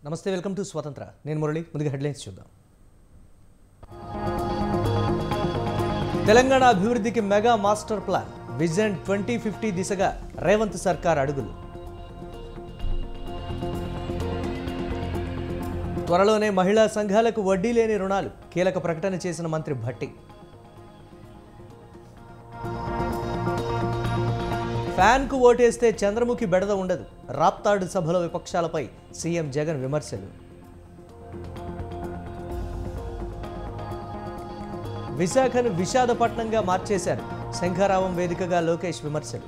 నమస్తే, welcome to స్వతంత్ర. నేను మురళి. ముందుగా హెడ్లైన్స్ చూద్దాం. తెలంగాణ అభివృద్ధికి మెగా మాస్టర్ ప్లాన్, విజన్ 2050 దిశగా రేవంత్ సర్కార్ అడుగులు. త్వరలోనే మహిళా సంఘాలకు వడ్డీ లేని రుణాలు, కీలక ప్రకటన చేసిన మంత్రి భట్టి. ఫ్యాన్కు ఓటేస్తే చంద్రముఖి బెడద ఉండదు, రాప్తాడు సభలో విపక్షాలపై సీఎం జగన్ విమర్శలు. విశాఖను విషాదపట్నంగా మార్చేశారు, శంఖారావం వేదికగా లోకేష్ విమర్శలు.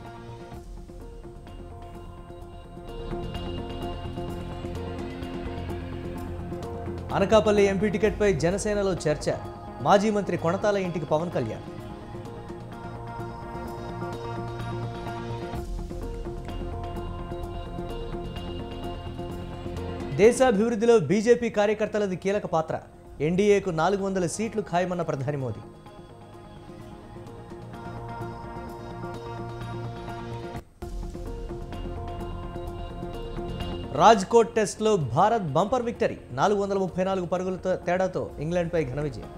అనకాపల్లి ఎంపీ టికెట్పై జనసేనలో చర్చ, మాజీ మంత్రి కొణతాల ఇంటికి పవన్ కళ్యాణ్. దేశాభివృద్ధిలో బీజేపీ కార్యకర్తలది కీలక పాత్ర, ఎన్డీఏకు 400 సీట్లు ఖాయమన్న ప్రధాని మోదీ. రాజ్కోట్ టెస్ట్లో భారత్ బంపర్ విక్టరీ, 434 పరుగుల తేడాతో ఇంగ్లాండ్పై ఘన విజయం.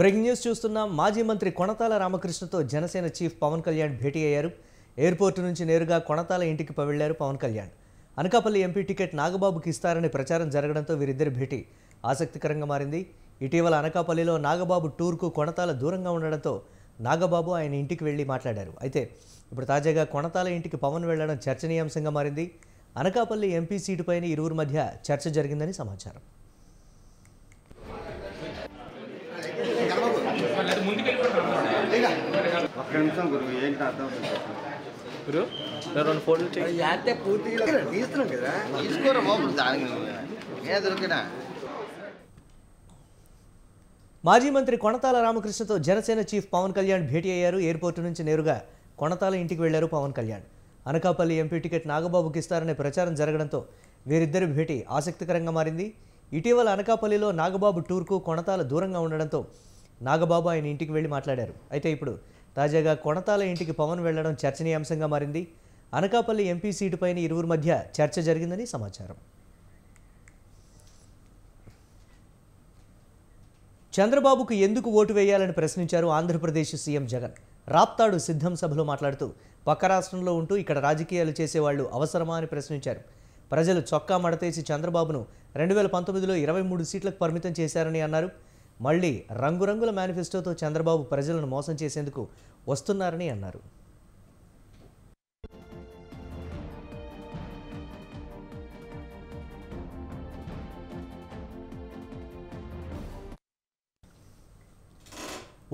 బ్రేకింగ్ న్యూస్ చూస్తున్నాం. మాజీ మంత్రి కొణతాల రామకృష్ణతో జనసేన చీఫ్ పవన్ కళ్యాణ్ భేటీ అయ్యారు. ఎయిర్పోర్టు నుంచి నేరుగా కొణతాల ఇంటికి వెళ్లారు పవన్ కళ్యాణ్. అనకాపల్లి ఎంపీ టికెట్ నాగబాబుకి ఇస్తారని ప్రచారం జరగడంతో వీరిద్దరి భేటీ ఆసక్తికరంగా మారింది. ఇటీవల అనకాపల్లిలో నాగబాబు టూర్కు కొణతాల దూరంగా ఉండడంతో నాగబాబు ఆయన ఇంటికి వెళ్లి మాట్లాడారు. అయితే ఇప్పుడు తాజాగా కొణతాల ఇంటికి పవన్ వెళ్లడం చర్చనీయాంశంగా మారింది. అనకాపల్లి ఎంపీ సీటుపైన ఇరువురి మధ్య చర్చ జరిగిందని సమాచారం. మాజీ మంత్రి కొణతాల రామకృష్ణతో జనసేన చీఫ్ పవన్ కళ్యాణ్ భేటీ అయ్యారు. ఎయిర్పోర్టు నుంచి నేరుగా కొణతాల ఇంటికి వెళ్లారు పవన్ కళ్యాణ్. అనకాపల్లి ఎంపీ టికెట్ నాగబాబుకి ఇస్తారనే ప్రచారం జరగడంతో వీరిద్దరి భేటీ ఆసక్తికరంగా మారింది. ఇటీవల అనకాపల్లిలో నాగబాబు టూర్కు కొణతాల దూరంగా ఉండడంతో నాగబాబు ఆయన ఇంటికి వెళ్లి మాట్లాడారు. అయితే ఇప్పుడు తాజాగా కొణతాల ఇంటికి పవన్ వెళ్లడం చర్చనీయాంశంగా మారింది. అనకాపల్లి ఎంపీ సీటుపైన ఇరువురి మధ్య చర్చ జరిగిందని సమాచారం. చంద్రబాబుకు ఎందుకు ఓటు వేయాలని ప్రశ్నించారు ఆంధ్రప్రదేశ్ సీఎం జగన్. రాప్తాడు సిద్ధం సభలో మాట్లాడుతూ పక్క రాష్ట్రంలో ఉంటూ ఇక్కడ రాజకీయాలు చేసేవాళ్లు అవసరమా అని ప్రశ్నించారు. ప్రజలు చొక్కా మడతేసి చంద్రబాబును 2019లో 23 సీట్లకు పరిమితం చేశారని అన్నారు. మళ్లీ రంగురంగుల మేనిఫెస్టోతో చంద్రబాబు ప్రజలను మోసం చేసేందుకు వస్తున్నారని అన్నారు.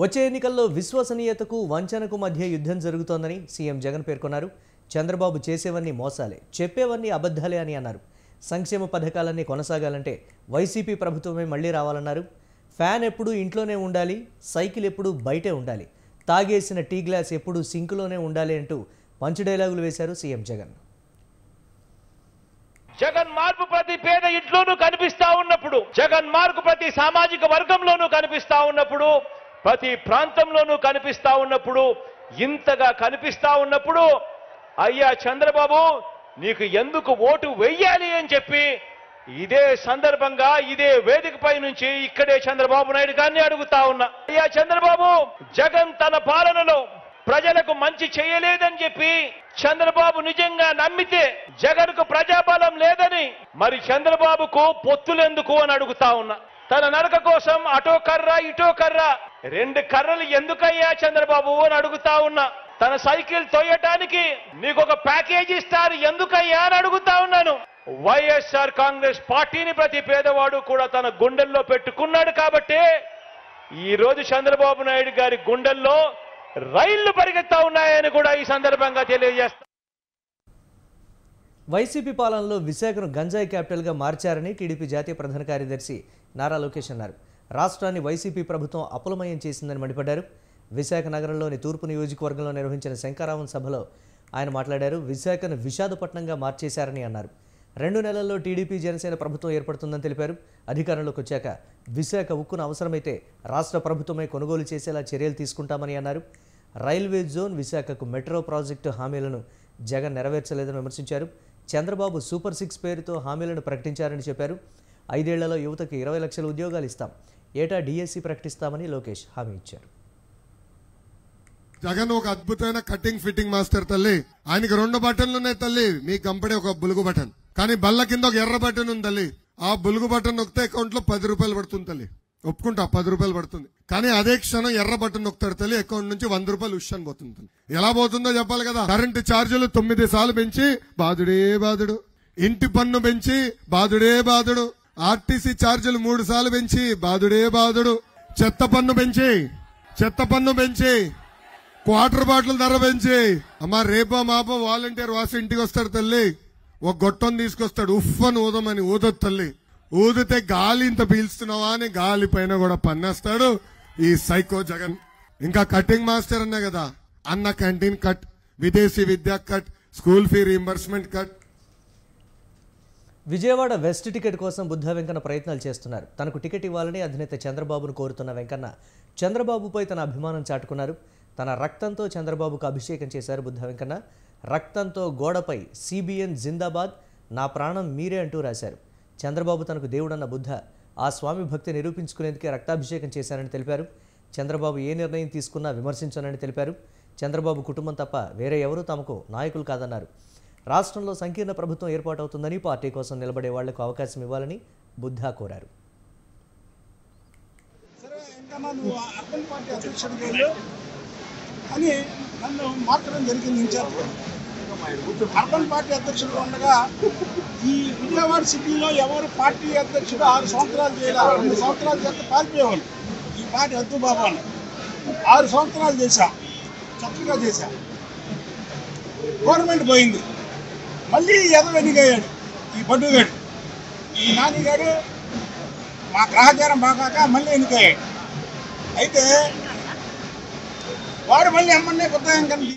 వచ్చే ఎన్నికల్లో విశ్వసనీయతకు వంచనకు మధ్య యుద్ధం జరుగుతోందని సీఎం జగన్ పేర్కొన్నారు. చంద్రబాబు చేసేవన్నీ మోసాలే, చెప్పేవన్నీ అబద్ధాలే అని అన్నారు. సంక్షేమ పథకాలన్నీ కొనసాగాలంటే వైసీపీ ప్రభుత్వమే మళ్లీ రావాలన్నారు. ఫ్యాన్ ఎప్పుడు ఇంట్లోనే ఉండాలి, సైకిల్ ఎప్పుడు బయటే ఉండాలి, తాగేసిన టీ గ్లాస్ ఎప్పుడు సింకులోనే ఉండాలి అంటూ పంచ్ డైలాగులు వేశారు సీఎం జగన్. జగన్ మార్పు ప్రతి పేద ఇంట్లోనూ కనిపిస్తా ఉన్నప్పుడు, జగన్ మార్పు ప్రతి సామాజిక వర్గంలోనూ కనిపిస్తా ఉన్నప్పుడు, ప్రతి ప్రాంతంలోనూ కనిపిస్తా ఉన్నప్పుడు, ఇంతగా కనిపిస్తా ఉన్నప్పుడు అయ్యా చంద్రబాబు నీకు ఎందుకు ఓటు వెయ్యాలి అని చెప్పి ఇదే సందర్భంగా ఇదే వేదికపై నుంచి ఇక్కడే చంద్రబాబు నాయుడు గారిని అడుగుతా ఉన్నా. అయ్యా చంద్రబాబు, జగన్ తన పాలనలో ప్రజలకు మంచి చేయలేదని చెప్పి చంద్రబాబు నిజంగా నమ్మితే జగన్కు ప్రజాబలం లేదని మరి చంద్రబాబుకు పొత్తులెందుకు అని అడుగుతా ఉన్నా. తన నడక కోసం అటో కర్ర ఇటో కర్ర, రెండు కర్రలు ఎందుకయ్యా చంద్రబాబు అని అడుగుతా ఉన్నా. తన సైకిల్ తోయటానికి మీకు ఒక ప్యాకేజ్ ఇస్తారు ఎందుకయ్యా అని అడుగుతా ఉన్నాను. వైఎస్ఆర్ కాంగ్రెస్ పార్టీని ప్రతి పేదవాడు కూడా తన గుండెల్లో పెట్టుకున్నాడు కాబట్టి ఈ రోజు చంద్రబాబు నాయుడు గారి గుండెల్లో రైళ్లు పరిగెత్తా ఉన్నాయని కూడా ఈ సందర్భంగా తెలియజేస్తా. వైసీపీ పాలనలో విశాఖను గంజాయి క్యాపిటల్గా మార్చారని టీడీపీ జాతీయ ప్రధాన కార్యదర్శి నారా లోకేష్ అన్నారు. రాష్ట్రాన్ని వైసీపీ ప్రభుత్వం అపలమయం చేసిందని మండిపడ్డారు. విశాఖ నగరంలోని తూర్పు నియోజకవర్గంలో నిర్వహించిన శంకరావం సభలో ఆయన మాట్లాడారు. విశాఖను విషాదపట్నంగా మార్చేశారని అన్నారు. 2 నెలల్లో టీడీపీ జనసేన ప్రభుత్వం ఏర్పడుతుందని తెలిపారు. అధికారంలోకి వచ్చాక విశాఖ ఉక్కును అవసరమైతే రాష్ట్ర ప్రభుత్వమే కొనుగోలు చేసేలా చర్యలు తీసుకుంటామని అన్నారు. రైల్వే జోన్, విశాఖకు మెట్రో ప్రాజెక్టు హామీలను జగన్ నెరవేర్చలేదని విమర్శించారు. చంద్రబాబు సూపర్ 6 పేరుతో హామీలను ప్రకటించారని చెప్పారు. 5 ఏళ్లలో యువతకు 20 లక్షల ఉద్యోగాలు ఇస్తాం, ఏటా డిఎస్సి ప్రకటిస్తామని లోకేష్ హామీ ఇచ్చారు. జగన్ ఒక అద్భుతమైన కటింగ్ ఫిట్టింగ్ మాస్టర్ తల్లి. ఆయనకి 2 బటన్లు ఉన్నాయి తల్లి. మీ కంపెనీ ఒక బులుగు బటన్, కానీ బల్ల కింద ఒక ఎర్ర బటన్ ఉంది తల్లి. ఆ బులుగు బటన్ నొక్కితే అకౌంట్ లో 10 రూపాయలు పడుతుంది తల్లి. ఒప్పుకుంటా 10 రూపాయలు పడుతుంది, కానీ అదే క్షణం ఎర్ర బటన్ నొక్కుతాడు తల్లి, అకౌంట్ నుంచి 100 రూపాయలు ఉష్ అని పోతుంది. ఎలా పోతుందో చెప్పాలి కదా. కరెంటు ఛార్జీలు 9 సార్లు పెంచి బాధుడే బాధుడు, ఇంటి పన్ను పెంచి బాధుడే బాధుడు, ఆర్టీసీ ఛార్జీలు 3 సార్లు పెంచి బాధుడే బాధుడు, చెత్త పన్ను పెంచి క్వార్టర్ బాటిల్ ధర పెంచి. అమ్మా రేపో మాపో వాలంటీర్ వాసు ఇంటికి వస్తాడు తల్లి, ఒక గొట్టం తీసుకొస్తాడు, ఉఫ్ అని ఊదమని ఊదొద్దు తల్లి. ఊదితే గాలి ఇంత పీల్చుతున్నావా అని గాలి పైన కూడా పన్నేస్తాడు ఈ సైకో జగన్. ఇంకా కటింగ్ మాస్టర్ అన్నా కదా, అన్న క్యాంటీన్ కట్, విదేశీ విద్యా cut, school fee reimbursement cut. Vijayawada west ticket కోసం బుద్ధా వెంకన్న ప్రయత్నాలు చేస్తున్నారు. తనకు టికెట్ ఇవ్వాలని అధినేత చంద్రబాబును కోరుతున్న వెంకన్న చంద్రబాబుపై తన అభిమానం చాటుకున్నారు. తన రక్తంతో చంద్రబాబుకు అభిషేకం చేశారు బుద్ధా వెంకన్న. రక్తంతో గోడపై సిబిఎన్ జిందాబాద్, నా ప్రాణం మీరే అంటూ రాశారు. చంద్రబాబు తనకు దేవుడన్న బుద్ధ ఆ స్వామి భక్తి నిరూపించుకునేందుకే రక్తాభిషేకం చేశారని తెలిపారు. చంద్రబాబు ఏ నిర్ణయం తీసుకున్నా విమర్శించనని తెలిపారు. చంద్రబాబు కుటుంబం తప్ప వేరే ఎవరూ తమకు నాయకులు కాదన్నారు. రాష్ట్రంలో సంకీర్ణ ప్రభుత్వం ఏర్పాటవుతుందని, పార్టీ కోసం నిలబడే వాళ్లకు అవకాశం ఇవ్వాలని బుద్ధా కోరారు. అని నన్ను మార్చడం జరిగింది ఇన్ఛార్జ్. అర్బన్ పార్టీ అధ్యక్షుడు ఉండగా ఈ విజయవాడ సిటీలో ఎవరు పార్టీ అధ్యక్షుడు 6 సంవత్సరాలు చేయాలి, 2 సంవత్సరాలు చేస్తే పారిపోయేవాళ్ళు. ఈ పార్టీ వద్దు బాబు అని 6 సంవత్సరాలు చేశా, చక్కగా చేశా. గవర్నమెంట్ పోయింది, మళ్ళీ ఎదవెనిగయ్యాడు ఈ బడ్డుగాడు. ఈ నానిగాడు మా గ్రహచారం బాగాక మళ్ళీ ఎన్నికయ్యాడు. అయితే వాడు మళ్ళీ ఎమ్మన్నే కొత్తగా కనిపి.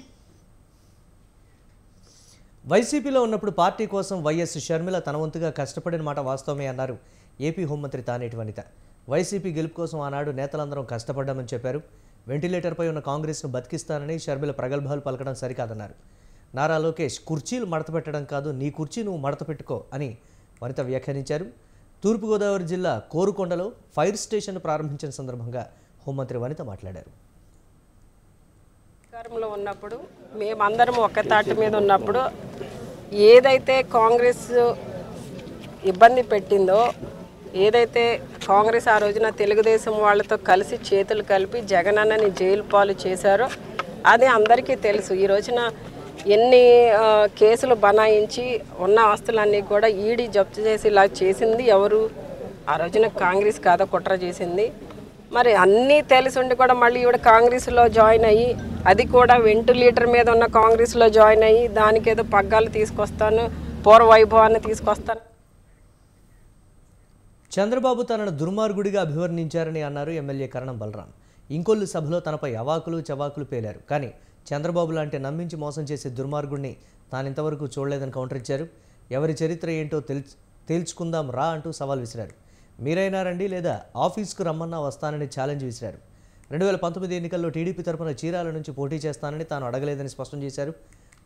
వైసీపీలో ఉన్నప్పుడు పార్టీ కోసం వైఎస్ షర్మిల తన వంతుగా కష్టపడిన మాట వాస్తవమే అన్నారు ఏపీ హోంమంత్రి తానేటి వనిత. వైసీపీ గెలుపు కోసం ఆనాడు నేతలందరం కష్టపడ్డామని చెప్పారు. వెంటిలేటర్పై ఉన్న కాంగ్రెస్ను బతికిస్తానని షర్మిల ప్రగల్భాలు పలకడం సరికాదన్నారు. నారా లోకేష్ కుర్చీలు మడతపెట్టడం కాదు, నీ కుర్చీ నువ్వు మడతపెట్టుకో అని వనిత వ్యాఖ్యానించారు. తూర్పుగోదావరి జిల్లా కోరుకొండలో ఫైర్ స్టేషన్ ప్రారంభించిన సందర్భంగా హోంమంత్రి వనిత మాట్లాడారు. అధికారంలో ఉన్నప్పుడు మేమందరం ఒక్క తాటి మీద ఉన్నప్పుడు ఏదైతే కాంగ్రెస్ ఇబ్బంది పెట్టిందో, ఏదైతే కాంగ్రెస్ ఆ రోజున తెలుగుదేశం వాళ్ళతో కలిసి చేతులు కలిపి జగనన్నని జైలు పాలు చేశారో అది అందరికీ తెలుసు. ఈ రోజున ఎన్ని కేసులు బనాయించి ఉన్న ఆస్తులన్నీ కూడా ఈడీ జప్తు చేసి ఇలా చేసింది ఎవరు? ఆ రోజున కాంగ్రెస్ కాదా కుట్ర చేసింది? మరి అన్నీ తెలిసి ఉండి కూడా మళ్ళీ ఈవిడ కాంగ్రెస్లో జాయిన్ అయ్యి, అది కూడా వెంటిలేటర్ మీద ఉన్న కాంగ్రెస్లో జాయిన్ అయ్యి దానికి ఏదో పగ్గాలు తీసుకొస్తాను, పూర్వ వైభవాన్ని తీసుకొస్తాను. చంద్రబాబు తనను దుర్మార్గుడిగా అభివర్ణించారని అన్నారు ఎమ్మెల్యే కరణం బలరాం. ఇంకొల్లు సభలో తనపై అవాకులు చవాకులు పేలారు. కానీ చంద్రబాబు లాంటి నమ్మించి మోసం చేసే దుర్మార్గుడిని తానింతవరకు చూడలేదని కౌంటర్ ఇచ్చారు. ఎవరి చరిత్ర ఏంటో తేల్చుకుందాం రా అంటూ సవాల్ విసిరారు. మీరైనా రండి లేదా ఆఫీస్కు రమ్మన్నా వస్తానని ఛాలెంజ్ విసిరారు. 2019 ఎన్నికల్లో టీడీపీ తరఫున చీరాల నుంచి పోటీ చేస్తానని తాను అడగలేదని స్పష్టం చేశారు.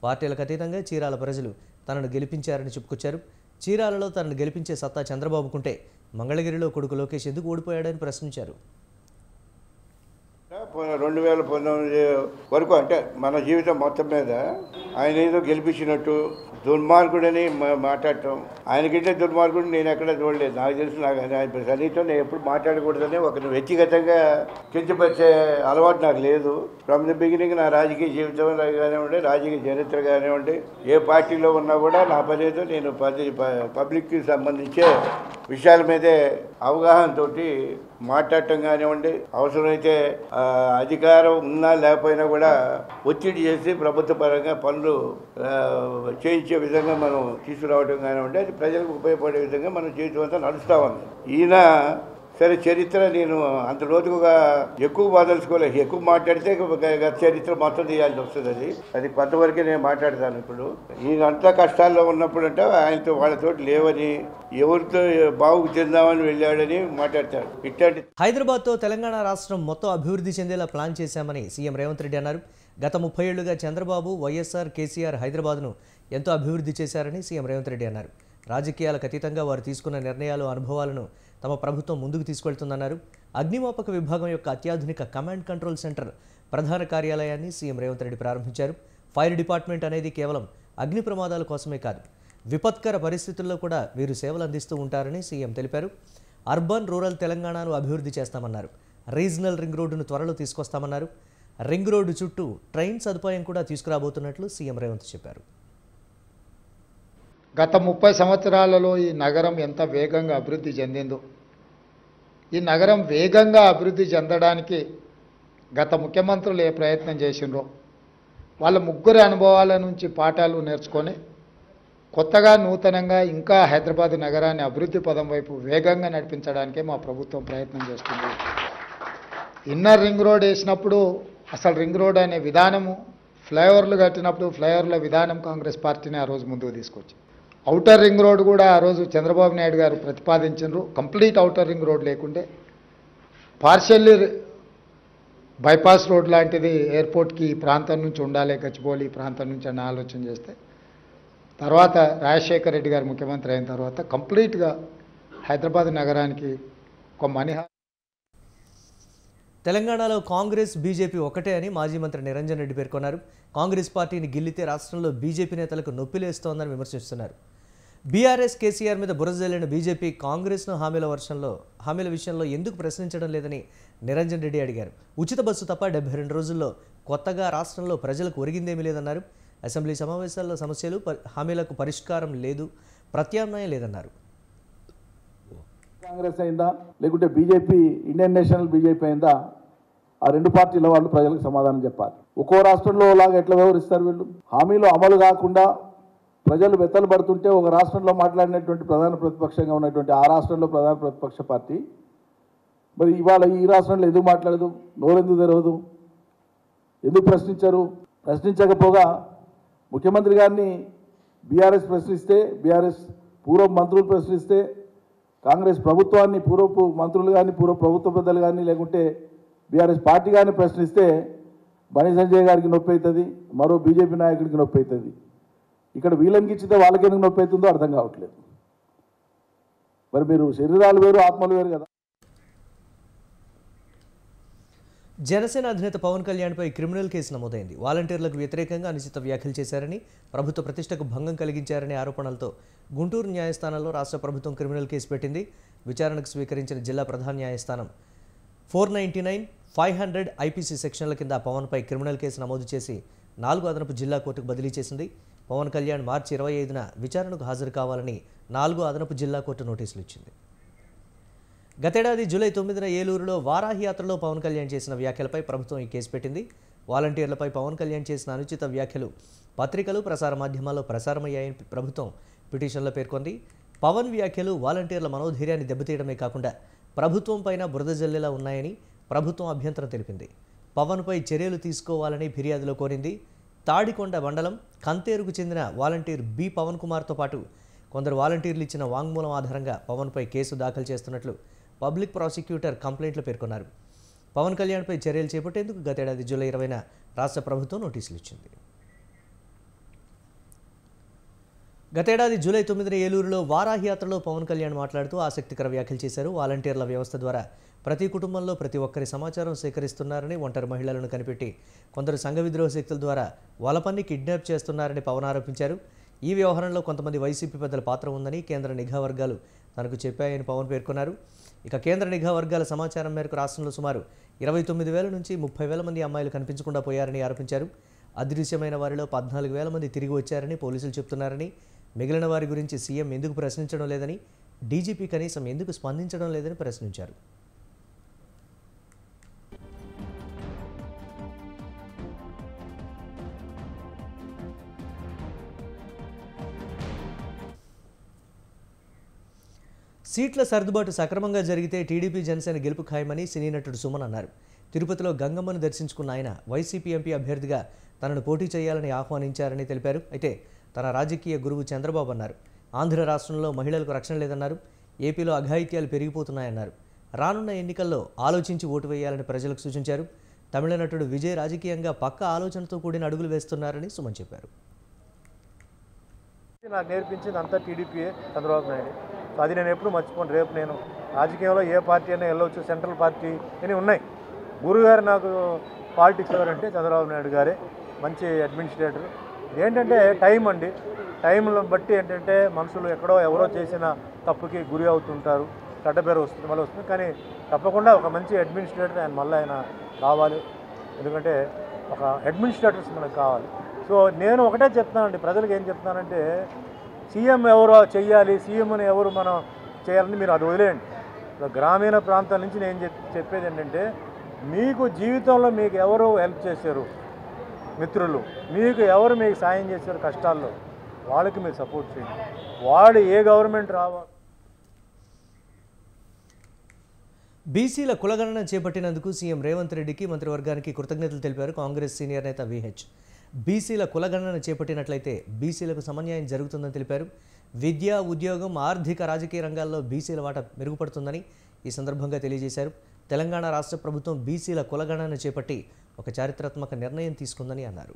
పార్టీలకు అతీతంగా చీరాల ప్రజలు తనను గెలిపించారని చెప్పుకొచ్చారు. చీరాలలో తనను గెలిపించే సత్తా చంద్రబాబుకుంటే మంగళగిరిలో కొడుకు లోకేష్ ఎందుకు ఓడిపోయాడని ప్రశ్నించారు. 2019 వరకు అంటే మన జీవితం మొత్తం మీద ఆయన ఏదో గెలిపించినట్టు దుర్మార్గుడని మాట్లాడటం. ఆయనకంటే దుర్మార్గుడు నేను ఎక్కడ చూడలేదు. నాకు తెలుసు, నాకు ఆయన సన్నిహితం నేను ఎప్పుడు మాట్లాడకూడదని ఒకరిని వ్యక్తిగతంగా కించపరిచే అలవాటు నాకు లేదు. ఫ్రమ్ ది బిగినింగ్ నా రాజకీయ జీవితం కానివ్వండి, రాజకీయ చరిత్ర కానివ్వండి, ఏ పార్టీలో ఉన్నా కూడా నా పనేదో నేను పబ్లిక్కి సంబంధించే విషయాల మీదే అవగాహనతో మాట్లాడటం కానివ్వండి, అవసరమైతే అధికారం ఉన్నా లేకపోయినా కూడా ఒత్తిడి చేసి ప్రభుత్వ పరంగా పనులు చేయించే విధంగా మనం తీసుకురావడం కానివ్వండి, అది ప్రజలకు ఉపయోగపడే విధంగా మనం జీవితం అంతా నడుస్తూ ఉంది. ఈయన సరే చరిత్ర నేను అంత రోజుగా ఎక్కువ బాధలుసుకోలేదు. ఎక్కువ మాట్లాడితే చరిత్ర మొత్తం తీయాల్సి వస్తుంది. అది కొంతవరకే నేను మాట్లాడతాను. ఇప్పుడు ఈయన అంతా కష్టాల్లో ఉన్నప్పుడు అంటే ఆయనతో వాళ్ళతో లేవని, ఎవరితో బాగు చెందామని వెళ్ళాడని మాట్లాడతాడు. ఇట్లాంటి హైదరాబాద్తో తెలంగాణ రాష్ట్రం మొత్తం అభివృద్ధి చెందేలా ప్లాన్ చేశామని సీఎం రేవంత్ రెడ్డి అన్నారు. గత 30 ఏళ్లుగా చంద్రబాబు, వైఎస్ఆర్, కేసీఆర్ హైదరాబాద్ను ఎంతో అభివృద్ధి చేశారని సీఎం రేవంత్ రెడ్డి అన్నారు. రాజకీయాలకు అతీతంగా వారు తీసుకున్న నిర్ణయాలు, అనుభవాలను తమ ప్రభుత్వం ముందుకు తీసుకెళ్తుందన్నారు. అగ్నిమాపక విభాగం యొక్క అత్యాధునిక కమాండ్ కంట్రోల్ సెంటర్ ప్రధాన కార్యాలయాన్ని సీఎం రేవంత్ రెడ్డి ప్రారంభించారు. ఫైర్ డిపార్ట్మెంట్ అనేది కేవలం అగ్ని ప్రమాదాల కోసమే కాదు, విపత్కర పరిస్థితుల్లో కూడా వీరు సేవలు అందిస్తూ ఉంటారని సీఎం తెలిపారు. అర్బన్, రూరల్ తెలంగాణను అభివృద్ధి చేస్తామన్నారు. రీజనల్ రింగ్ రోడ్డును త్వరలో తీసుకొస్తామన్నారు. రింగ్ రోడ్డు చుట్టూ ట్రైన్ సదుపాయం కూడా తీసుకురాబోతున్నట్లు సీఎం రేవంత్ చెప్పారు. గత 30 సంవత్సరాలలో ఈ నగరం ఎంత వేగంగా అభివృద్ధి చెందిందో, ఈ నగరం వేగంగా అభివృద్ధి చెందడానికి గత ముఖ్యమంత్రులు ఏ ప్రయత్నం చేసిండ్రో వాళ్ళ ముగ్గురి అనుభవాల నుంచి పాఠాలు నేర్చుకొని కొత్తగా నూతనంగా ఇంకా హైదరాబాద్ నగరాన్ని అభివృద్ధి పదం వైపు వేగంగా నడిపించడానికే మా ప్రభుత్వం ప్రయత్నం చేస్తుంది. ఇన్నర్ రింగ్ రోడ్ వేసినప్పుడు అసలు రింగ్ రోడ్ అనే విధానము, ఫ్లైఓవర్లు కట్టినప్పుడు ఫ్లైఓవర్ల విధానం కాంగ్రెస్ పార్టీని ఆ రోజు ముందుకు తీసుకొచ్చి, ఔటర్ రింగ్ రోడ్ కూడా ఆ రోజు చంద్రబాబు నాయుడు గారు ప్రతిపాదించారు. కంప్లీట్ ఔటర్ రింగ్ రోడ్ లేకుంటే పార్షల్లీ బైపాస్ రోడ్ లాంటిది ఎయిర్పోర్ట్కి ఈ ప్రాంతం నుంచి ఉండాలి, గచ్చిబౌలి ఈ ప్రాంతం నుంచి అని ఆలోచన చేస్తే తర్వాత రాజశేఖర్ రెడ్డి గారు ముఖ్యమంత్రి అయిన తర్వాత కంప్లీట్గా హైదరాబాద్ నగరానికి ఒక మనిహా. తెలంగాణలో కాంగ్రెస్, బీజేపీ ఒకటే అని మాజీ మంత్రి నిరంజన్ రెడ్డి పేర్కొన్నారు. కాంగ్రెస్ పార్టీని గిల్లితే రాష్ట్రంలో బీజేపీ నేతలకు నొప్పిలేస్తోందని విమర్శిస్తున్నారు. బీఆర్ఎస్, కేసీఆర్ మీద బురద జల్లిన బీజేపీ కాంగ్రెస్ను హామీల విషయంలో ఎందుకు ప్రశ్నించడం లేదని నిరంజన్ రెడ్డి అడిగారు. ఉచిత బస్సు తప్ప 72 రోజుల్లో కొత్తగా రాష్ట్రంలో ప్రజలకు ఒరిగిందేమీ లేదన్నారు. అసెంబ్లీ సమావేశాల్లో సమస్యలు, హామీలకు పరిష్కారం లేదు, ప్రత్యామ్నాయం లేదన్నారు. కాంగ్రెస్ అయిందా లేకుంటే బీజేపీ, ఇండియన్ నేషనల్ బీజేపీ అయిందా, ఆ రెండు పార్టీల వాళ్ళు ప్రజలకు సమాధానం చెప్పాలి. ఒక్కో రాష్ట్రంలో లాగా ఎట్లా వ్యవహరిస్తారు వీళ్ళు? హామీలు అమలు కాకుండా ప్రజలు వెత్తలు పడుతుంటే ఒక రాష్ట్రంలో మాట్లాడినటువంటి ప్రధాన ప్రతిపక్షంగా ఉన్నటువంటి ఆ రాష్ట్రంలో ప్రధాన ప్రతిపక్ష పార్టీ మరి ఇవాళ ఈ రాష్ట్రంలో ఎందుకు మాట్లాడదు? నోరెందుకు తెరవదు? ఎందుకు ప్రశ్నించరు? ప్రశ్నించకపోగా ముఖ్యమంత్రి గారిని బీఆర్ఎస్ ప్రశ్నిస్తే, బీఆర్ఎస్ పూర్వ మంత్రులు ప్రశ్నిస్తే, కాంగ్రెస్ ప్రభుత్వాన్ని పూర్వపు మంత్రులు కానీ, పూర్వ ప్రభుత్వ పెద్దలు కానీ, లేకుంటే బీఆర్ఎస్ పార్టీ కానీ ప్రశ్నిస్తే బండి సంజయ్ గారికి నొప్పి అవుతుంది, మరో బీజేపీ నాయకుడికి నొప్పి అవుతుంది. ఇక్కడ వీళ్ళకి ఇచ్చితే వాళ్ళకి ఎందుకు నొప్పి అవుతుందో అర్థం కావట్లేదు. మరి మీరు శరీరాలు వేరు, ఆత్మలు వేరు కదా. జనసేన అధినేత పవన్ కళ్యాణ్పై క్రిమినల్ కేసు నమోదైంది. వాలంటీర్లకు వ్యతిరేకంగా అనుచిత వ్యాఖ్యలు చేశారని, ప్రభుత్వ ప్రతిష్టకు భంగం కలిగించారనే ఆరోపణలతో గుంటూరు న్యాయస్థానంలో రాష్ట్ర ప్రభుత్వం క్రిమినల్ కేసు పెట్టింది. విచారణకు స్వీకరించిన జిల్లా ప్రధాన న్యాయస్థానం 499, 500 ఐపీసీ సెక్షన్ల కింద పవన్పై క్రిమినల్ కేసు నమోదు చేసి 4 అదనపు జిల్లా కోర్టుకు బదిలీ చేసింది. పవన్ కళ్యాణ్ మార్చి 25న విచారణకు హాజరు కావాలని 4 అదనపు జిల్లా కోర్టు నోటీసులు ఇచ్చింది. గతేడాది జూలై 9న ఏలూరులో వారాహి యాత్రలో పవన్ కళ్యాణ్ చేసిన వ్యాఖ్యలపై ప్రభుత్వం ఈ కేసు పెట్టింది. వాలంటీర్లపై పవన్ కళ్యాణ్ చేసిన అనుచిత వ్యాఖ్యలు పత్రికలు, ప్రసార మాధ్యమాల్లో ప్రసారమయ్యాయని ప్రభుత్వం పిటిషన్లో పేర్కొంది. పవన్ వ్యాఖ్యలు వాలంటీర్ల మనోధైర్యాన్ని దెబ్బతీయడమే కాకుండా ప్రభుత్వం పైన బురద జల్లేలా ఉన్నాయని ప్రభుత్వం అభ్యంతరం తెలిపింది. పవన్పై చర్యలు తీసుకోవాలని ఫిర్యాదులో కోరింది. తాడికొండ మండలం కంతేరుకు చెందిన వాలంటీర్ బి పవన్ కుమార్తో పాటు కొందరు వాలంటీర్లు ఇచ్చిన వాంగ్మూలం ఆధారంగా పవన్పై కేసు దాఖలు చేస్తున్నట్లు పబ్లిక్ ప్రాసిక్యూటర్ కంప్లైంట్లో పేర్కొన్నారు. పవన్ కళ్యాణ్పై చర్యలు చేపట్టేందుకు గతేడాది జూలై 20న రాష్ట్ర ప్రభుత్వం నోటీసులు ఇచ్చింది. గతేడాది జూలై 9న ఏలూరులో వారాహి యాత్రలో పవన్ కళ్యాణ్ మాట్లాడుతూ ఆసక్తికర వ్యాఖ్యలు చేశారు. వాలంటీర్ల వ్యవస్థ ద్వారా ప్రతి కుటుంబంలో ప్రతి ఒక్కరి సమాచారం సేకరిస్తున్నారని, ఒంటరి మహిళలను కనిపెట్టి కొందరు సంఘ విద్రోహ శక్తుల ద్వారా వలపన్ని కిడ్నాప్ చేస్తున్నారని పవన్ ఆరోపించారు. ఈ వ్యవహారంలో కొంతమంది వైసీపీ పెద్దల పాత్ర ఉందని కేంద్ర నిఘా వర్గాలు తనకు చెప్పాయని పవన్ పేర్కొన్నారు. ఇక కేంద్ర నిఘా వర్గాల సమాచారం మేరకు రాష్ట్రంలో సుమారు 29,000 నుంచి 30,000 మంది అమ్మాయిలు కనిపించకుండా పోయారని ఆరోపించారు. అదృశ్యమైన వారిలో 14,000 మంది తిరిగి వచ్చారని పోలీసులు చెబుతున్నారని, మిగిలిన వారి గురించి సీఎం ఎందుకు ప్రశ్నించడం లేదని, డీజీపీ కనీసం ఎందుకు స్పందించడం లేదని ప్రశ్నించారు. సీట్ల సర్దుబాటు సక్రమంగా జరిగితే టీడీపీ జనసేన గెలుపు ఖాయమని సినీ నటుడు సుమన్ అన్నారు. తిరుపతిలో గంగమ్మను దర్శించుకున్న ఆయన వైసీపీ ఎంపీ అభ్యర్థిగా తనను పోటీ చేయాలని ఆహ్వానించారని తెలిపారు. అయితే తన రాజకీయ గురువు చంద్రబాబు అన్నారు. ఆంధ్ర రాష్ట్రంలో మహిళలకు రక్షణ లేదన్నారు. ఏపీలో అఘాయిత్యాలు పెరిగిపోతున్నాయన్నారు. రానున్న ఎన్నికల్లో ఆలోచించి ఓటు వేయాలని ప్రజలకు సూచించారు. తమిళ నటుడు విజయ్ రాజకీయంగా పక్క ఆలోచనతో కూడిన అడుగులు వేస్తున్నారని సుమన్ చెప్పారు. నాకు నేర్పించింది అంతా టీడీపీయే, చంద్రబాబు నాయుడు. అది నేను ఎప్పుడు మర్చిపోను. రేపు నేను రాజకీయంలో ఏ పార్టీ అయినా వెళ్ళవచ్చు, సెంట్రల్ పార్టీ అని ఉన్నాయి. గురుగారు నాకు పాలిటిక్స్ ఎవరంటే చంద్రబాబు నాయుడు గారే, మంచి అడ్మినిస్ట్రేటర్. ఏంటంటే టైం అండి, టైంను బట్టి ఏంటంటే మనుషులు ఎక్కడో ఎవరో చేసిన తప్పుకి గురి అవుతుంటారు, చెడ్డ పేరు వస్తుంది, మళ్ళీ వస్తుంది. కానీ తప్పకుండా ఒక మంచి అడ్మినిస్ట్రేటర్ ఆయన కావాలి. ఎందుకంటే ఒక అడ్మినిస్ట్రేటర్స్ మనకు కావాలి. సో నేను ఒకటే చెప్తానండి, ప్రజలకు ఏం చెప్తానంటే సీఎం ఎవరు చెయ్యాలి, సీఎంని ఎవరు మనం చేయాలని మీరు అది వదిలేయండి. గ్రామీణ ప్రాంతాల నుంచి నేను చెప్పేది ఏంటంటే, మీకు జీవితంలో మీకు ఎవరు హెల్ప్ చేశారు మిత్రులు, మీకు ఎవరు మీకు సాయం చేశారు కష్టాల్లో, వాళ్ళకి మీరు సపోర్ట్ చేయండి. వాళ్ళు ఏ గవర్నమెంట్ రావాలి. బీసీల కులగణన చేపట్టినందుకు సీఎం రేవంత్ రెడ్డికి మంత్రివర్గానికి కృతజ్ఞతలు తెలిపారు కాంగ్రెస్ సీనియర్ నేత విహెచ్. బీసీల కులగణన చేపట్టినట్లయితే బీసీలకు సమన్యాయం జరుగుతుందని తెలిపారు. విద్య, ఉద్యోగం, ఆర్థిక, రాజకీయ రంగాల్లో బీసీల వాటా మెరుగుపడుతుందని ఈ సందర్భంగా తెలియజేశారు. తెలంగాణ రాష్ట్ర ప్రభుత్వం బీసీల కులగణన చేపట్టి ఒక చారిత్రాత్మక నిర్ణయం తీసుకుందని అన్నారు.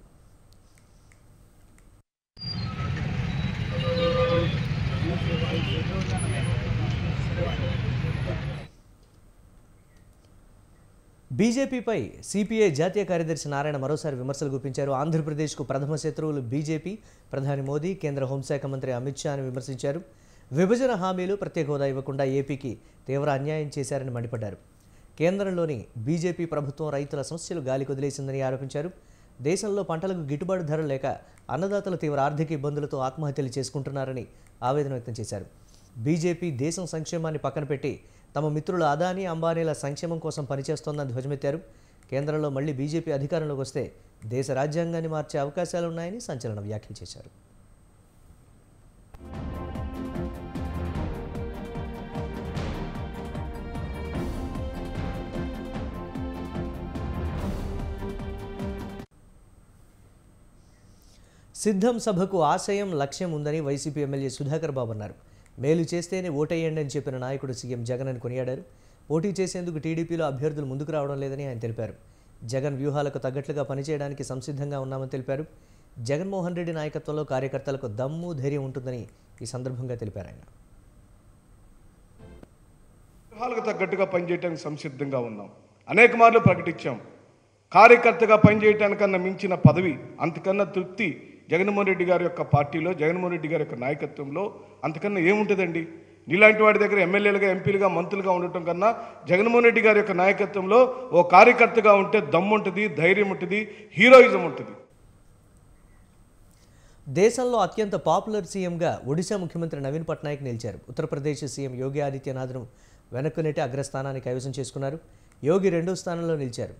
బీజేపీపై సిపిఐ జాతీయ కార్యదర్శి నారాయణ మరోసారి విమర్శలు గుప్పించారు. ఆంధ్రప్రదేశ్కు ప్రథమ శత్రువులు బీజేపీ, ప్రధాని మోదీ, కేంద్ర హోంశాఖ మంత్రి అమిత్ షాను విమర్శించారు. విభజన హామీలు, ప్రత్యేక హోదా ఇవ్వకుండా ఏపీకి తీవ్ర అన్యాయం చేశారని మండిపడ్డారు. కేంద్రంలోని బీజేపీ ప్రభుత్వం రైతుల సమస్యలు గాలి కొదిలేసిందని ఆరోపించారు. దేశంలో పంటలకు గిట్టుబాటు ధరలు లేక అన్నదాతలు తీవ్ర ఆర్థిక ఇబ్బందులతో ఆత్మహత్యలు చేసుకుంటున్నారని ఆవేదన వ్యక్తం చేశారు. బీజేపీ దేశం సంక్షేమాన్ని పక్కన పెట్టి తమ మిత్రుల అదానీ, అంబానీల సంక్షేమం కోసం పనిచేస్తోందని ధ్వజమెత్తారు. కేంద్రంలో మళ్లీ బీజేపీ అధికారంలోకి వస్తే దేశ రాజ్యాంగాన్ని మార్చే అవకాశాలున్నాయని సంచలన వ్యాఖ్యలు చేశారు. సిద్ధం సభకు ఆశయం, లక్ష్యం ఉందని వైసీపీ ఎమ్మెల్యే సుధాకర్ బాబు అన్నారు. మేలు చేస్తేనే ఓటేయండి అని చెప్పిన నాయకుడు సీఎం జగన్ అని కొనియాడారు. పోటీ చేసేందుకు టీడీపీలో అభ్యర్థులు ముందుకు రావడం లేదని ఆయన తెలిపారు. జగన్ వ్యూహాలకు తగ్గట్లుగా పనిచేయడానికి సంసిద్ధంగా ఉన్నామని తెలిపారు. జగన్మోహన్ రెడ్డి నాయకత్వంలో కార్యకర్తలకు దమ్ము, ధైర్యం ఉంటుందని ఈ సందర్భంగా తెలిపారు ఆయన. వ్యూహాలకు తగ్గట్టుగా పనిచేయడానికి సంసిద్ధంగా ఉన్నాం. అనేక మార్లు ప్రకటించాం. కార్యకర్తగా పనిచేయటానికన్నా మించిన పదవి, అంతకన్నా తృప్తి జగన్మోహన్ రెడ్డి గారి యొక్క పార్టీలో, జగన్మోహన్ రెడ్డి గారి యొక్క నాయకత్వంలో అంతకన్నా ఏముంటుందండి? నీలాంటి వాడి దగ్గర ఎమ్మెల్యేలుగా, ఎంపీలుగా, మంత్రులుగా ఉండటం కన్నా జగన్మోహన్ రెడ్డి గారి యొక్క నాయకత్వంలో ఓ కార్యకర్తగా ఉంటే దమ్ము ఉంటుంది, ధైర్యం ఉంటుంది, హీరోయిజం ఉంటుంది. దేశంలో అత్యంత పాపులర్ సీఎంగా ఒడిశా ముఖ్యమంత్రి నవీన్ పట్నాయక్ నిలిచారు. ఉత్తరప్రదేశ్ సీఎం యోగి ఆదిత్యనాథ్ను వెనక్కు నెట్టి అగ్రస్థానాన్ని కైవసం చేసుకున్నారు. యోగి 2వ స్థానంలో నిలిచారు.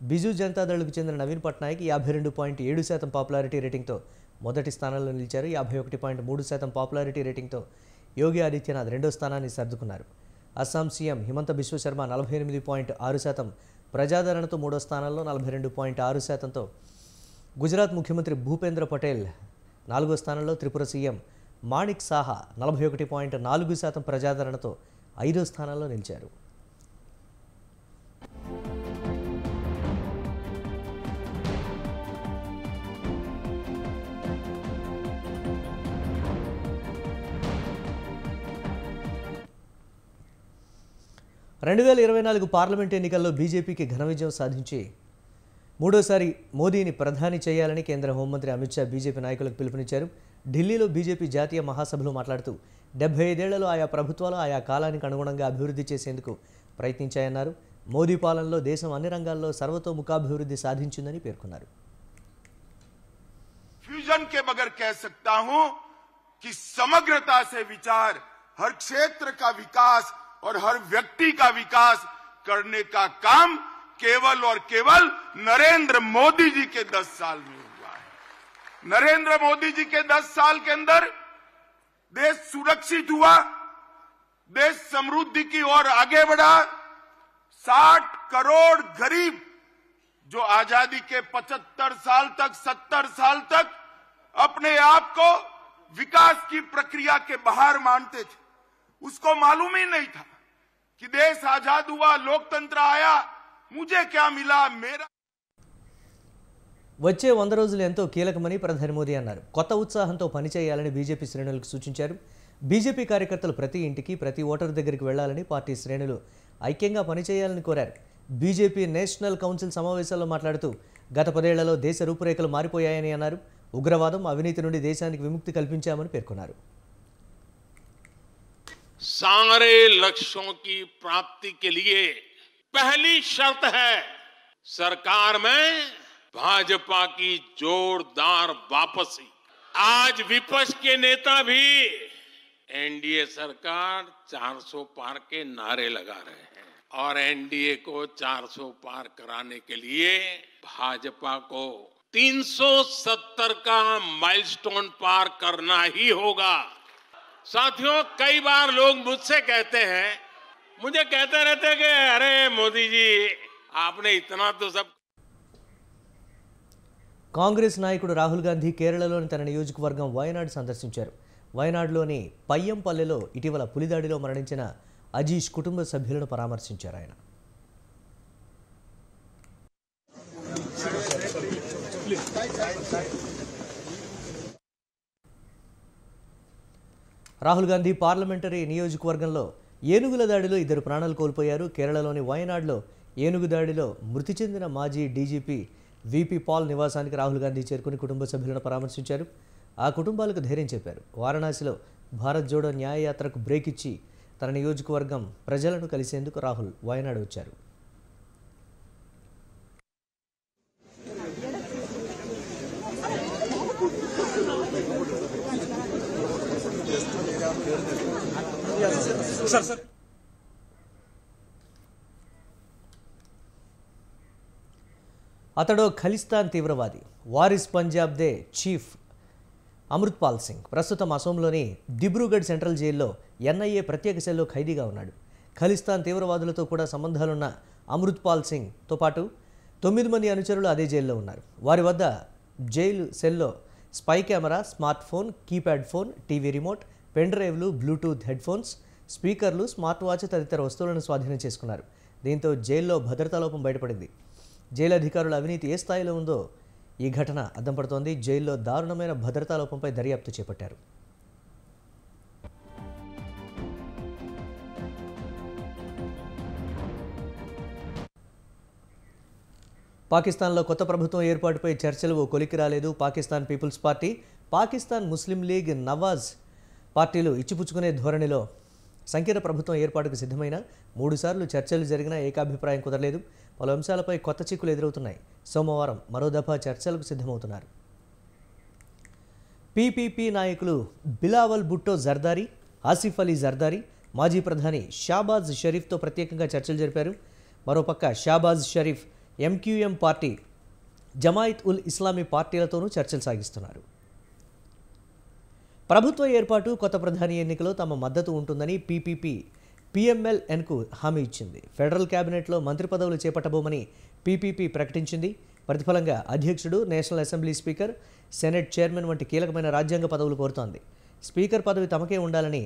బిజు జనతాదళ్కు చెందిన నవీన్ పట్నాయక్ 52.7% పాపులారిటీ రేటింగ్తో మొదటి స్థానంలో నిలిచారు. 51.3% పాపులారిటీ రేటింగ్తో యోగి ఆదిత్యనాథ్ 2వ స్థానాన్ని సర్దుకున్నారు. అస్సాం సీఎం హిమంత బిశ్వ శర్మ 48.6% ప్రజాదరణతో 3వ స్థానంలో, 42.6%తో గుజరాత్ ముఖ్యమంత్రి భూపేంద్ర పటేల్ 4వ స్థానంలో, త్రిపుర సీఎం మాణిక్ సాహా 41.4% ప్రజాదరణతో 5వ స్థానంలో నిలిచారు. 2024 పార్లమెంట్ ఎన్నికల్లో బీజేపీకి ఘన విజయం సాధించి మూడోసారి మోదీని ప్రధాని చేయాలని కేంద్ర హోంమంత్రి అమిత్ షా బీజేపీ నాయకులకు పిలుపునిచ్చారు. ఢిల్లీలో బీజేపీ జాతీయ మహాసభలో మాట్లాడుతూ 75 ఏళ్లలో ఆయా ప్రభుత్వాలు ఆయా కాలానికి అనుగుణంగా అభివృద్ధి చేసేందుకు ప్రయత్నించాయన్నారు. మోదీ పాలనలో దేశం అన్ని రంగాల్లో సర్వతోముఖాభివృద్ధి సాధించిందని పేర్కొన్నారు. फ्यूजन के बगैर कह सकता हूं कि समग्रता से विचार, हर क्षेत्र का विकास और हर व्यक्ति का विकास करने का काम केवल और केवल नरेंद्र मोदी जी के 10 साल में हुआ है. नरेंद्र मोदी जी के 10 साल के अंदर देश सुरक्षित हुआ, देश समृद्धि की ओर आगे बढ़ा. 60 करोड़ गरीब जो आजादी के 75 साल तक 70 साल तक अपने आप को विकास की प्रक्रिया के बाहर मानते थे, उसको मालूम ही नहीं था कि देश आजाद हुआ, लोकतंत्र आया, मुझे क्या मिला, मेरा. వచ్చే 100 రోజులు ఎంతో కీలకమని ప్రధాని మోదీ అన్నారు. కొత్త ఉత్సాహంతో పనిచేయాలని బీజేపీ శ్రేణులకు సూచించారు. బీజేపీ కార్యకర్తలు ప్రతి ఇంటికి ప్రతి ఓటరు దగ్గరికి వెళ్లాలని పార్టీ శ్రేణులు ఐక్యంగా పనిచేయాలని కోరారు. బీజేపీ నేషనల్ కౌన్సిల్ సమావేశాల్లో మాట్లాడుతూ గత 10 ఏళ్లలో దేశ రూపురేఖలు మారిపోయాయని అన్నారు. ఉగ్రవాదం, అవినీతి నుండి దేశానికి విముక్తి కల్పించామని పేర్కొన్నారు. सारे लक्ष्यों की प्राप्ति के लिए पहली शर्त है सरकार में भाजपा की जोरदार वापसी. आज विपक्ष के नेता भी एनडीए सरकार 400 पार के नारे लगा रहे हैं और एनडीए को 400 पार कराने के लिए भाजपा को 370 का माइलस्टोन पार करना ही होगा. साथियों, कई बार लोग मुझसे कहते हैं, मुझे कहते रहते कि अरे मोदी जी आपने इतना तो सब. కాంగ్రెస్ నాయకుడు రాహుల్ గాంధీ కేరళలోని తన నియోజకవర్గం వయనాడ్ సందర్శించారు. వయనాడ్లోని పయ్యంపల్లెలో ఇటీవల పులిదాడిలో మరణించిన అజీష్ కుటుంబ సభ్యులను పరామర్శించారు. ఆయన రాహుల్ గాంధీ పార్లమెంటరీ నియోజకవర్గంలో ఏనుగుల దాడిలో 2 ప్రాణాలు కోల్పోయారు. కేరళలోని వయనాడ్లో ఏనుగు దాడిలో మృతి చెందిన మాజీ డీజీపీ వీపీ పాల్ నివాసానికి రాహుల్ గాంధీ చేరుకుని కుటుంబ సభ్యులను పరామర్శించారు. ఆ కుటుంబాలకు ధైర్యం చెప్పారు. వారణాసిలో భారత్ జోడో న్యాయయాత్రకు బ్రేక్ ఇచ్చి తన నియోజకవర్గం ప్రజలను కలిసేందుకు రాహుల్ వయనాడ్ వచ్చారు. అతడు ఖలిస్తాన్ తీవ్రవాది. వారిస్ పంజాబ్ దే చీఫ్ అమృత్పాల్ సింగ్ ప్రస్తుతం అసోంలోని దిబ్రూగఢ్ సెంట్రల్ జైల్లో ఎన్ఐఏ ప్రత్యేక సెల్లో ఖైదీగా ఉన్నాడు. ఖలిస్తాన్ తీవ్రవాదులతో కూడా సంబంధాలున్న అమృత్పాల్ సింగ్తో పాటు 9 మంది అనుచరులు అదే జైల్లో ఉన్నారు. వారి వద్ద జైలు సెల్లో spy camera, smart phone, keypad phone, TV remote, pen డ్రైవ్లు, బ్లూటూత్ హెడ్ఫోన్స్, స్పీకర్లు, స్మార్ట్ వాచ్ తదితర వస్తువులను స్వాధీనం చేసుకున్నారు. దీంతో జైల్లో భద్రతా లోపం బయటపడింది. జైలు అధికారుల అవినీతి ఏ స్థాయిలో ఉందో ఈ ఘటన అద్దం పడుతోంది. జైల్లో దారుణమైన భద్రతా లోపంపై దర్యాప్తు చేపట్టారు. పాకిస్తాన్లో కొత్త ప్రభుత్వం ఏర్పాటుపై చర్చలు ఓ కొలికి రాలేదు. పాకిస్తాన్ పీపుల్స్ పార్టీ, పాకిస్తాన్ ముస్లిం లీగ్, నవాజ్ పార్టీలు ఇచ్చిపుచ్చుకునే ధోరణిలో సంకీర్ణ ప్రభుత్వం ఏర్పాటుకు సిద్ధమైన 3 సార్లు చర్చలు జరిగినా ఏకాభిప్రాయం కుదరలేదు. పలు అంశాలపై కొత్త చిక్కులు ఎదురవుతున్నాయి. సోమవారం మరో దఫా చర్చలకు సిద్ధమవుతున్నారు. పీపీపీ నాయకులు బిలావల్ భుట్టో జర్దారీ, ఆసిఫ్ అలీ జర్దారీ మాజీ ప్రధాని షాబాజ్ షరీఫ్తో ప్రత్యేకంగా చర్చలు జరిపారు. మరోపక్క షాబాజ్ షరీఫ్ ఎంక్యూఎం పార్టీ, జమాయిత్ ఉల్ ఇస్లామీ పార్టీలతోనూ చర్చలు సాగిస్తున్నారు. ప్రభుత్వ ఏర్పాటు, కొత్త ప్రధాని ఎన్నికలో తమ మద్దతు ఉంటుందని పీపీపీ పీఎంఎల్ఎన్కు హామీ ఇచ్చింది. ఫెడరల్ కేబినెట్లో మంత్రి పదవులు చేపట్టబోమని పీపీపీ ప్రకటించింది. ప్రతిఫలంగా అధ్యక్షుడు, national assembly speaker, senate chairman వంటి కీలకమైన రాజ్యాంగ పదవులు కోరుతోంది. స్పీకర్ పదవి తమకే ఉండాలని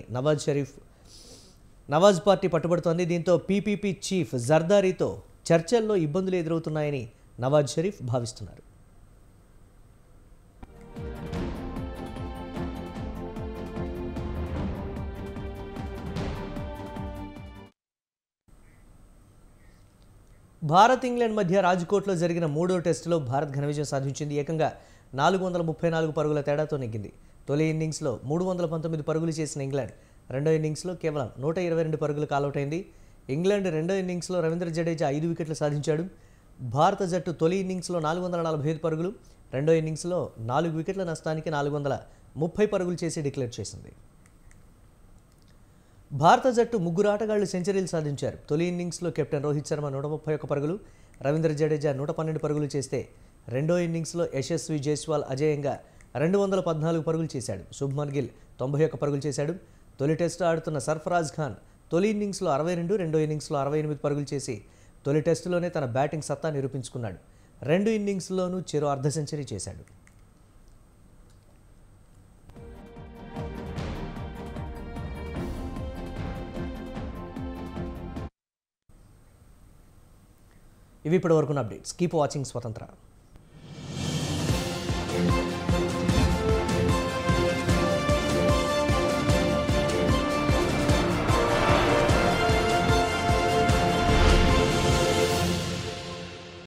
నవాజ్ పార్టీ పట్టుబడుతోంది. దీంతో పీపీపీ చీఫ్ జర్దారీతో చర్చల్లో ఇబ్బందులు ఎదురవుతున్నాయని నవాజ్ షరీఫ్ భావిస్తున్నారు. భారత్ ఇంగ్లాండ్ మధ్య రాజ్కోట్లో జరిగిన 3వ టెస్టులో భారత్ ఘన విజయం సాధించింది. ఏకంగా 434 పరుగుల తేడాతో నెగ్గింది. తొలి ఇన్నింగ్స్లో 319 పరుగులు చేసిన ఇంగ్లాండ్ రెండో ఇన్నింగ్స్లో కేవలం 122 పరుగులకు ఆలౌట్ అయింది. ఇంగ్లాండ్ రెండో ఇన్నింగ్స్లో రవీంద్ర జడేజా 5 వికెట్లు సాధించాడు. భారత జట్టు తొలి ఇన్నింగ్స్లో 445 పరుగులు, రెండో ఇన్నింగ్స్లో 4 వికెట్ల నష్టానికి 430 పరుగులు చేసి డిక్లేర్ చేసింది. భారత జట్టు 3 ఆటగాళ్లు సెంచరీలు సాధించారు. తొలి ఇన్నింగ్స్లో కెప్టెన్ రోహిత్ శర్మ 131 పరుగులు, రవీంద్ర జడేజా 112 పరుగులు చేస్తే రెండో ఇన్నింగ్స్లో యశస్వి జైస్వాల్ అజేయంగా 214 పరుగులు చేశాడు. శుభ్మన్ గిల్ 91 పరుగులు చేశాడు. తొలి టెస్టు ఆడుతున్న సర్ఫరాజ్ ఖాన్ తొలి ఇన్నింగ్స్లో 62, రెండో ఇన్నింగ్స్లో 68 పరుగులు చేసి తొలి టెస్టులోనే తన బ్యాటింగ్ సత్తా నిరూపించుకున్నాడు. రెండు ఇన్నింగ్స్లోనూ చెరో అర్ధ సెంచరీ చేశాడు. ఇవి ఇప్పటివరకున్న అప్డేట్స్. కీప్ వాచింగ్ స్వతంత్ర.